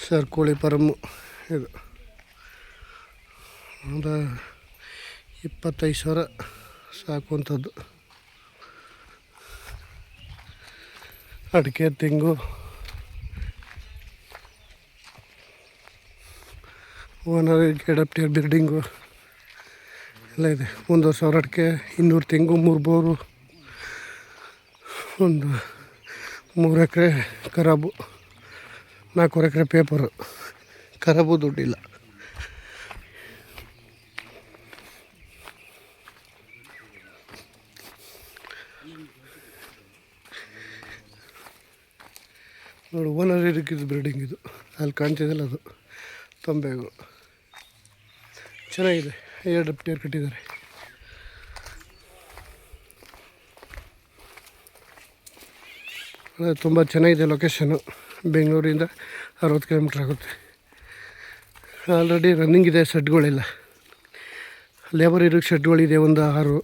Sir ಕೋಳಿ form ಇದು ಒಂದು 25,000 ಸಾಕುವಂಥದ್ದು. ಅಡಿಕೆ ತೆಂಗು ಓನರ್ ಅಡಾಪ್ಟರ್ ಬಿಲ್ಡಿಂಗು ಎಲ್ಲ ಇದೆ. 1,500 ಅಡಿಕೆ, 200 ತೆಂಗು, 3 ಬೋರು, ಒಂದು 3 ಎಕರೆ ಖರಾಬು, 4 ಎಕರೆ ಪೇಪರು. ಖರಾಬು ದುಡ್ಡಿಲ್ಲ. ನೋಡಿ ಓನರ್ ಇದಕ್ಕಿದ್ದು ಬಿಲ್ಡಿಂಗ್ ಇದು, ಅಲ್ಲಿ ಕಾಣ್ತಿದ್ದಲ್ಲ ಅದು ತೊಂಬೆಗು. ಚೆನ್ನಾಗಿದೆ, 2 ಟೇರ್ ಕಟ್ಟಿದ್ದಾರೆ. ತುಂಬ ಚೆನ್ನಾಗಿದೆ ಲೊಕೇಶನ್ನು. ಬೆಂಗಳೂರಿಂದ 60 ಕಿಲೋಮೀಟ್ರ್ ಆಗುತ್ತೆ. ಆಲ್ರೆಡಿ ರನ್ನಿಂಗ್ ಇದೆ ಶೆಡ್ಗಳೆಲ್ಲ. ಲೇಬರ್ ಇರೋಕ್ಕೆ ಶೆಡ್ಗಳಿದೆ ಒಂದು 6.